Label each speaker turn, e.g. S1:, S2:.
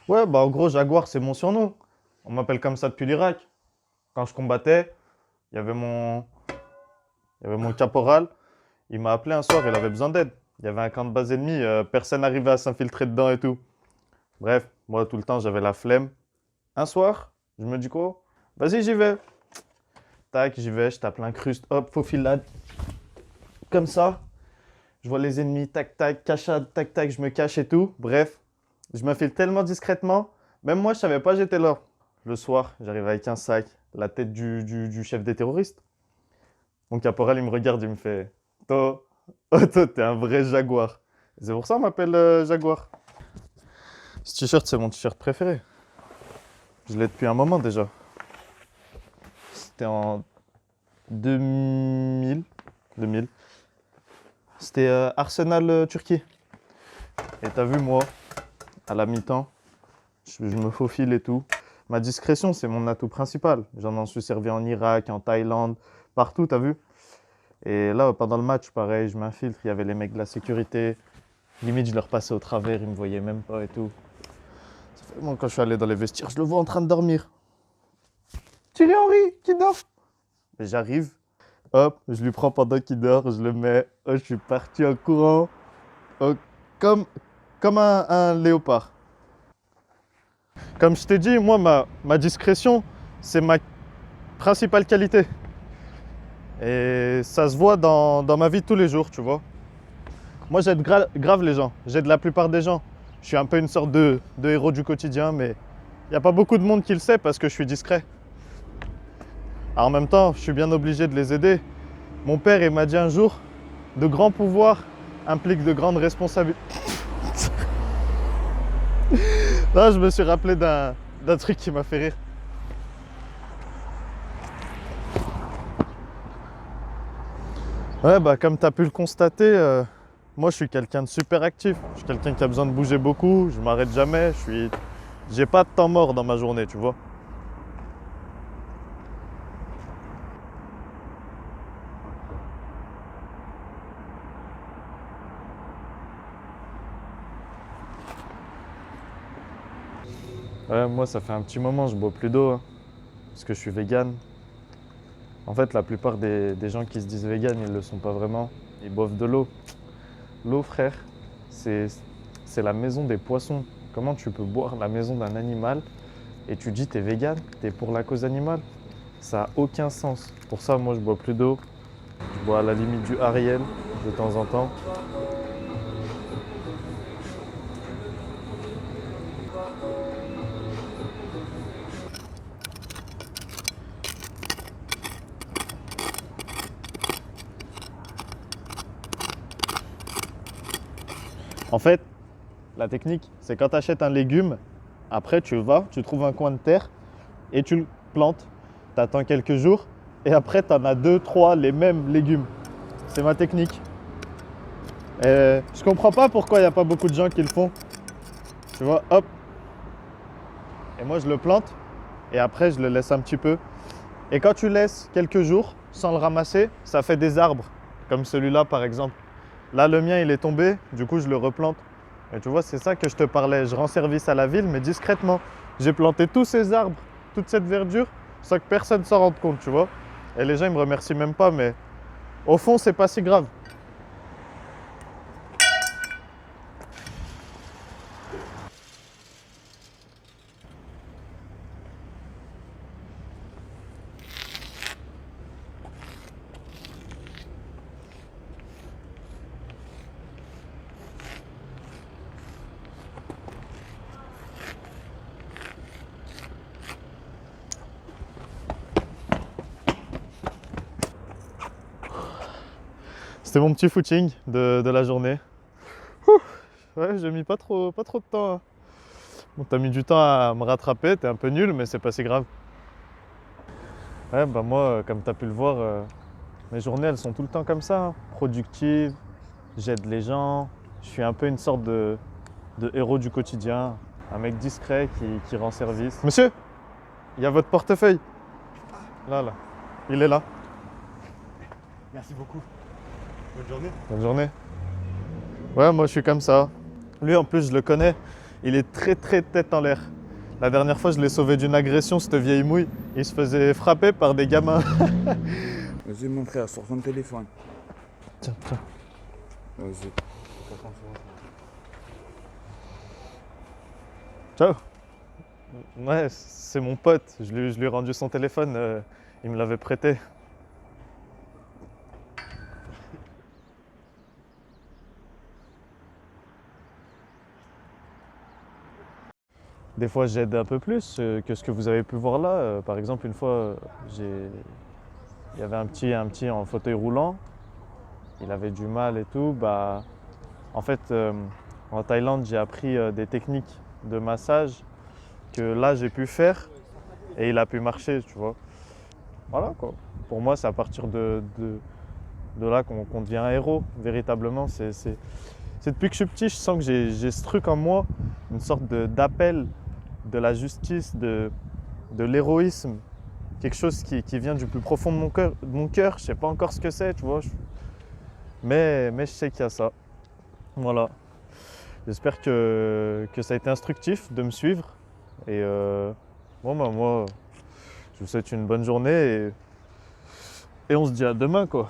S1: Ouais, bah en gros, Jaguar, c'est mon surnom. On m'appelle comme ça depuis l'Irak. Quand je combattais, il y avait mon, il y avait mon caporal. Il m'a appelé un soir, il avait besoin d'aide. Il y avait un camp de base ennemi, personne n'arrivait à s'infiltrer dedans et tout. Bref, moi, tout le temps, j'avais la flemme. Un soir, je me dis quoi? Vas-y, j'y vais. Tac, j'y vais, je tape l'incruste, hop, faufilade. Comme ça, je vois les ennemis, tac, tac, cachade, tac, tac, je me cache et tout. Bref, je m'infile tellement discrètement. Même moi, je savais pas, j'étais là. Le soir, j'arrive avec un sac, la tête du chef des terroristes. Mon caporal, il me regarde, il me fait toi, oh, toi, t'es un vrai jaguar. C'est pour ça qu'on m'appelle Jaguar. Ce t-shirt, c'est mon t-shirt préféré. Je l'ai depuis un moment déjà. C'était en 2000. 2000. C'était Arsenal Turquie. Et t'as vu, moi, à la mi-temps, je me faufile et tout. Ma discrétion, c'est mon atout principal. J'en suis servi en Irak, en Thaïlande, partout, t'as vu? Et là, pendant le match, pareil, je m'infiltre. Il y avait les mecs de la sécurité. Limite, je leur passais au travers, ils me voyaient même pas et tout. Ça fait moi, quand je suis allé dans les vestiaires, je le vois en train de dormir. Thierry Henry, qui dort. Et j'arrive, hop, je lui prends pendant qu'il dort, je le mets. Oh, je suis parti en courant. Oh, comme, comme un léopard. Comme je t'ai dit, moi, ma discrétion, c'est ma principale qualité. Et ça se voit dans ma vie de tous les jours, tu vois. Moi, j'aide grave les gens. J'aide la plupart des gens. Je suis un peu une sorte de héros du quotidien, mais il n'y a pas beaucoup de monde qui le sait parce que je suis discret. Alors, en même temps, je suis bien obligé de les aider. Mon père, il m'a dit un jour, de grands pouvoirs impliquent de grandes responsabilités. Là, je me suis rappelé d'un truc qui m'a fait rire. Ouais, bah comme tu as pu le constater, moi je suis quelqu'un de super actif. Je suis quelqu'un qui a besoin de bouger beaucoup, je m'arrête jamais, j'ai pas de temps mort dans ma journée, tu vois. Ouais, moi ça fait un petit moment, je bois plus d'eau, hein, parce que je suis vegan. En fait, la plupart des gens qui se disent vegan, ils le sont pas vraiment. Ils boivent de l'eau. L'eau, frère, c'est c'est la maison des poissons. Comment tu peux boire la maison d'un animal et tu dis t'es vegan, t'es pour la cause animale? Ça a aucun sens. Pour ça, moi, je bois plus d'eau. Je bois à la limite du Ariel de temps en temps. En fait, la technique, c'est quand tu achètes un légume, après tu vas, tu trouves un coin de terre et tu le plantes. Tu attends quelques jours et après tu en as deux, trois, les mêmes légumes. C'est ma technique. Et je comprends pas pourquoi il n'y a pas beaucoup de gens qui le font. Tu vois, hop. Et moi je le plante et après je le laisse un petit peu. Et quand tu laisses quelques jours sans le ramasser, ça fait des arbres. Comme celui-là par exemple. Là le mien il est tombé, du coup je le replante. Et tu vois, c'est ça que je te parlais. Je rends service à la ville, mais discrètement. J'ai planté tous ces arbres, toute cette verdure, sans que personne s'en rende compte, tu vois. Et les gens, ils me remercient même pas, mais au fond, c'est pas si grave. C'était mon petit footing de la journée. Ouh, ouais, j'ai mis pas trop de temps, hein. Bon, t'as mis du temps à me rattraper, t'es un peu nul, mais c'est pas si grave. Ouais, bah moi, comme t'as pu le voir, mes journées, elles sont tout le temps comme ça, hein. Productives, j'aide les gens, je suis un peu une sorte de héros du quotidien, un mec discret qui rend service. Monsieur, il y a votre portefeuille. Là, là. Il est là.
S2: Merci beaucoup. Bonne journée.
S1: Bonne journée. Ouais, moi je suis comme ça. Lui en plus je le connais. Il est très tête en l'air. La dernière fois, je l'ai sauvé d'une agression, cette vieille mouille. Il se faisait frapper par des gamins.
S3: Vas-y mon frère, sors ton téléphone.
S1: Tiens.
S3: Vas-y.
S1: Ciao. Ouais, c'est mon pote. Je lui ai rendu son téléphone. Il me l'avait prêté. Des fois, j'aide un peu plus que ce que vous avez pu voir là. Par exemple, une fois, il y avait un petit en fauteuil roulant. Il avait du mal et tout. Bah, en fait, en Thaïlande, j'ai appris des techniques de massage que là, j'ai pu faire et il a pu marcher, tu vois. Voilà, quoi. Pour moi, c'est à partir de là qu'on devient un héros, véritablement. C'est depuis que je suis petit, je sens que j'ai ce truc en moi, une sorte d'appel de la justice, de l'héroïsme, quelque chose qui vient du plus profond de mon cœur. Je sais pas encore ce que c'est, tu vois. Mais je sais qu'il y a ça. Voilà. J'espère que ça a été instructif de me suivre. Et bon, bah, moi, je vous souhaite une bonne journée et on se dit à demain, quoi.